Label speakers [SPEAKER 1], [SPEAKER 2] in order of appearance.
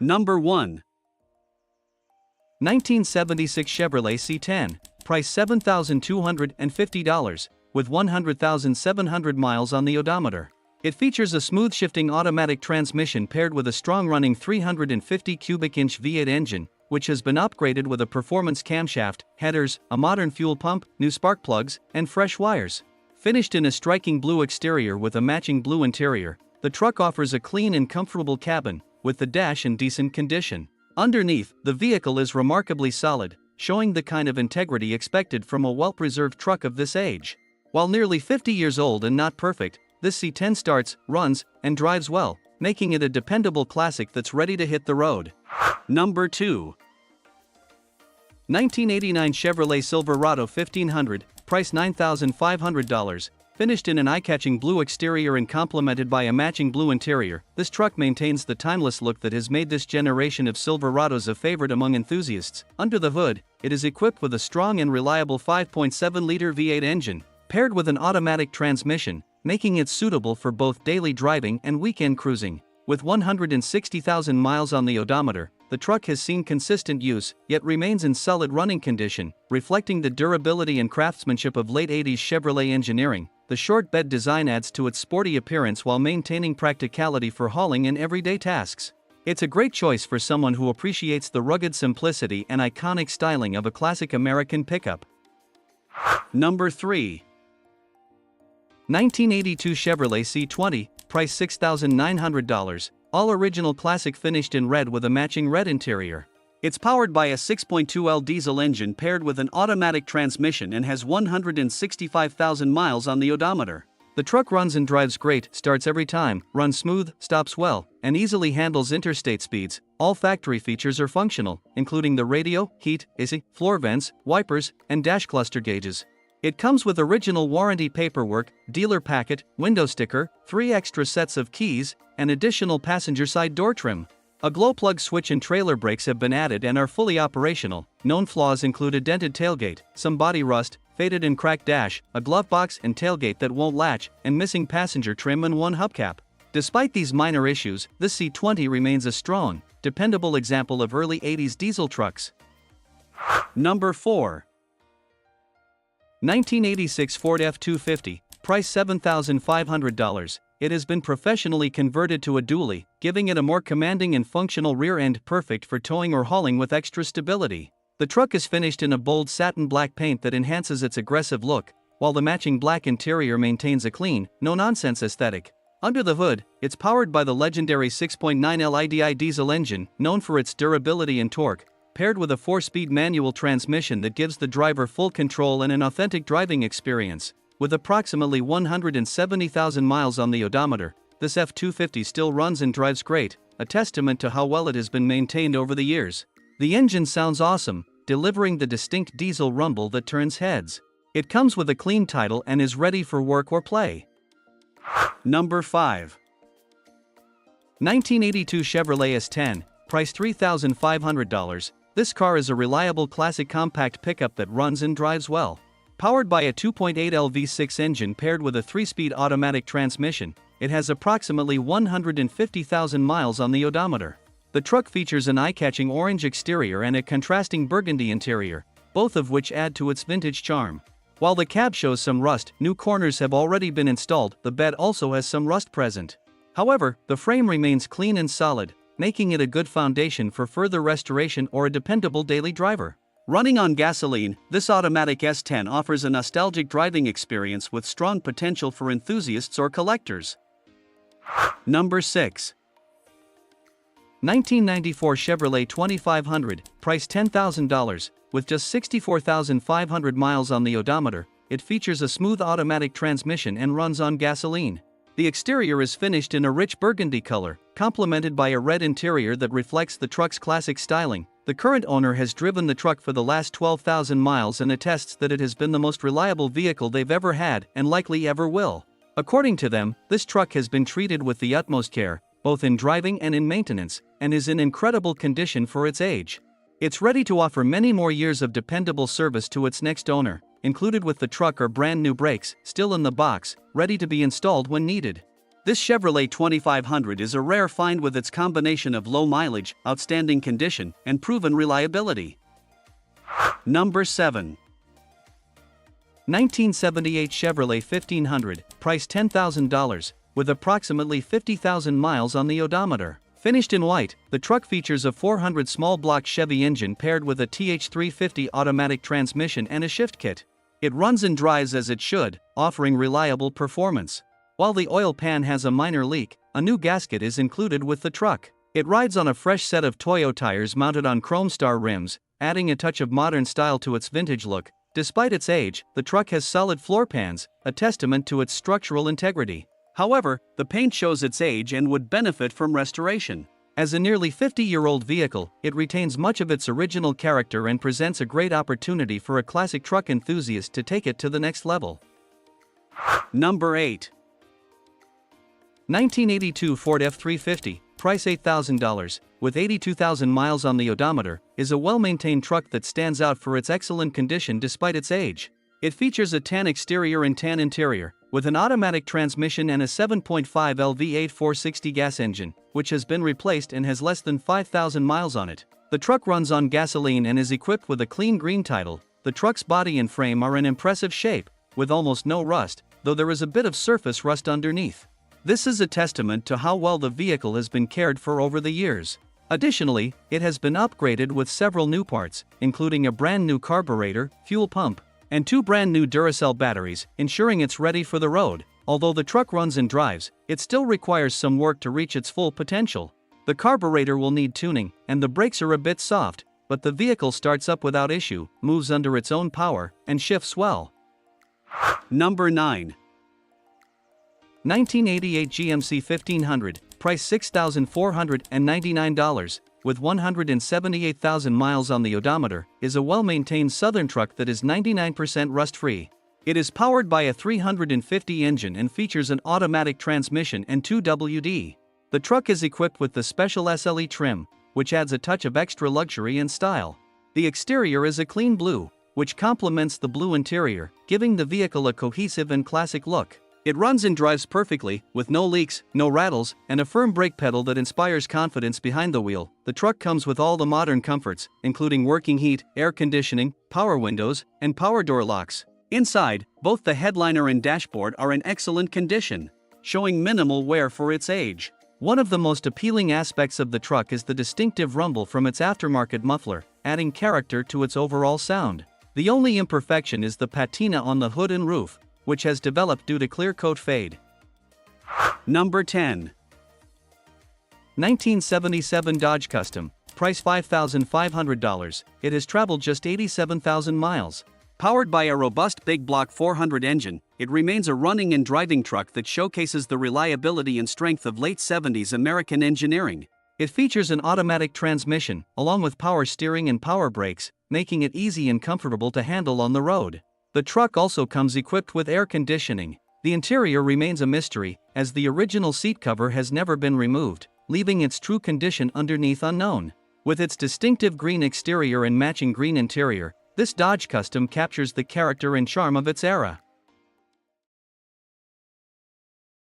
[SPEAKER 1] Number 1.
[SPEAKER 2] 1976 Chevrolet C10, price $7,250, with 100,700 miles on the odometer. It features a smooth shifting automatic transmission paired with a strong-running 350 cubic inch V8 engine, which has been upgraded with a performance camshaft, headers, a modern fuel pump, new spark plugs, and fresh wires. Finished in a striking blue exterior with a matching blue interior, the truck offers a clean and comfortable cabin, with the dash in decent condition. Underneath, the vehicle is remarkably solid, showing the kind of integrity expected from a well-preserved truck of this age. While nearly 50 years old and not perfect, this C10 starts, runs, and drives well, making it a dependable classic that's ready to hit the road.
[SPEAKER 1] Number 2.
[SPEAKER 2] 1989 Chevrolet Silverado 1500, price $9,500, finished in an eye-catching blue exterior and complemented by a matching blue interior. This truck maintains the timeless look that has made this generation of Silverados a favorite among enthusiasts. Under the hood, it is equipped with a strong and reliable 5.7-liter V8 engine, paired with an automatic transmission, making it suitable for both daily driving and weekend cruising. With 160,000 miles on the odometer, the truck has seen consistent use, yet remains in solid running condition, reflecting the durability and craftsmanship of late 80s Chevrolet engineering. The short bed design adds to its sporty appearance while maintaining practicality for hauling and everyday tasks. It's a great choice for someone who appreciates the rugged simplicity and iconic styling of a classic American pickup.
[SPEAKER 1] Number 3.
[SPEAKER 2] 1982 Chevrolet C20, price $6,900, all original classic finished in red with a matching red interior.
[SPEAKER 1] It's powered by a 6.2L diesel engine paired with an automatic transmission and has 165,000 miles on the odometer.
[SPEAKER 2] The truck runs and drives great, starts every time, runs smooth, stops well, and easily handles interstate speeds. All factory features are functional, including the radio, heat, AC, floor vents, wipers, and dash cluster gauges. It comes with original warranty paperwork, dealer packet, window sticker, 3 extra sets of keys, and additional passenger side door trim. A glow plug switch and trailer brakes have been added and are fully operational. Known flaws include a dented tailgate, some body rust, faded and cracked dash, a glove box and tailgate that won't latch, and missing passenger trim and one hubcap. Despite these minor issues, this C20 remains a strong, dependable example of early 80s diesel trucks.
[SPEAKER 1] Number 4.
[SPEAKER 2] 1986 Ford F-250, price $7,500. It has been professionally converted to a dually, giving it a more commanding and functional rear end perfect for towing or hauling with extra stability. The truck is finished in a bold satin black paint that enhances its aggressive look, while the matching black interior maintains a clean, no-nonsense aesthetic. Under the hood, it's powered by the legendary 6.9L IDI diesel engine, known for its durability and torque, paired with a 4-speed manual transmission that gives the driver full control and an authentic driving experience. With approximately 170,000 miles on the odometer, this F-250 still runs and drives great, a testament to how well it has been maintained over the years. The engine sounds awesome, delivering the distinct diesel rumble that turns heads. It comes with a clean title and is ready for work or play.
[SPEAKER 1] Number 5.
[SPEAKER 2] 1982 Chevrolet S10, price $3,500. This car is a reliable classic compact pickup that runs and drives well. Powered by a 2.8L V6 engine paired with a 3-speed automatic transmission, it has approximately 150,000 miles on the odometer. The truck features an eye-catching orange exterior and a contrasting burgundy interior, both of which add to its vintage charm. While the cab shows some rust, new corners have already been installed. The bed also has some rust present. However, the frame remains clean and solid, making it a good foundation for further restoration or a dependable daily driver.
[SPEAKER 1] Running on gasoline, this automatic S10 offers a nostalgic driving experience with strong potential for enthusiasts or collectors. Number 6.
[SPEAKER 2] 1994 Chevrolet 2500, price $10,000, with just 64,500 miles on the odometer. It features a smooth automatic transmission and runs on gasoline. The exterior is finished in a rich burgundy color, complemented by a red interior that reflects the truck's classic styling. The current owner has driven the truck for the last 12,000 miles and attests that it has been the most reliable vehicle they've ever had and likely ever will. According to them, this truck has been treated with the utmost care, both in driving and in maintenance, and is in incredible condition for its age. It's ready to offer many more years of dependable service to its next owner. Included with the truck are brand new brakes, still in the box, ready to be installed when needed.
[SPEAKER 1] This Chevrolet 2500 is a rare find with its combination of low mileage, outstanding condition, and proven reliability. Number 7.
[SPEAKER 2] 1978 Chevrolet 1500, price $10,000, with approximately 50,000 miles on the odometer. Finished in white, the truck features a 400 small block Chevy engine paired with a TH350 automatic transmission and a shift kit. It runs and drives as it should, offering reliable performance. While the oil pan has a minor leak, a new gasket is included with the truck. It rides on a fresh set of Toyo tires mounted on Chrome Star rims, adding a touch of modern style to its vintage look. Despite its age, the truck has solid floor pans, a testament to its structural integrity.
[SPEAKER 1] However, the paint shows its age and would benefit from restoration.
[SPEAKER 2] As a nearly 50-year-old vehicle, it retains much of its original character and presents a great opportunity for a classic truck enthusiast to take it to the next level.
[SPEAKER 1] Number 8.
[SPEAKER 2] 1982 Ford F350, price $8,000, with 82,000 miles on the odometer, is a well-maintained truck that stands out for its excellent condition despite its age. It features a tan exterior and tan interior, with an automatic transmission and a 7.5 L V8 460 gas engine, which has been replaced and has less than 5,000 miles on it. The truck runs on gasoline and is equipped with a clean green title. The truck's body and frame are in impressive shape, with almost no rust, though there is a bit of surface rust underneath. This is a testament to how well the vehicle has been cared for over the years. Additionally, it has been upgraded with several new parts, including a brand new carburetor, fuel pump, and 2 brand new Duracell batteries, ensuring it's ready for the road. Although the truck runs and drives, it still requires some work to reach its full potential. The carburetor will need tuning, and the brakes are a bit soft, but the vehicle starts up without issue, moves under its own power, and shifts well.
[SPEAKER 1] Number 9.
[SPEAKER 2] 1988 GMC 1500, price $6,499, with 178,000 miles on the odometer, is a well-maintained southern truck that is 99% rust-free. It is powered by a 350 engine and features an automatic transmission and 2 WD. The truck is equipped with the special SLE trim, which adds a touch of extra luxury and style. The exterior is a clean blue, which complements the blue interior, giving the vehicle a cohesive and classic look.
[SPEAKER 1] It runs and drives perfectly, with no leaks, no rattles, and a firm brake pedal that inspires confidence behind the wheel. The truck comes with all the modern comforts, including working heat, air conditioning, power windows, and power door locks. Inside, both the headliner and dashboard are in excellent condition, showing minimal wear for its age.
[SPEAKER 2] One of the most appealing aspects of the truck is the distinctive rumble from its aftermarket muffler, adding character to its overall sound. The only imperfection is the patina on the hood and roof, which has developed due to clear coat fade.
[SPEAKER 1] Number 10.
[SPEAKER 2] 1977 Dodge Custom, price $5,500. It has traveled just 87,000 miles.
[SPEAKER 1] Powered by a robust big block 400 engine, it remains a running and driving truck that showcases the reliability and strength of late 70s American engineering.
[SPEAKER 2] It features an automatic transmission, along with power steering and power brakes, making it easy and comfortable to handle on the road. The truck also comes equipped with air conditioning. The interior remains a mystery, as the original seat cover has never been removed, leaving its true condition underneath unknown. With its distinctive green exterior and matching green interior, this Dodge Custom captures the character and charm of its era.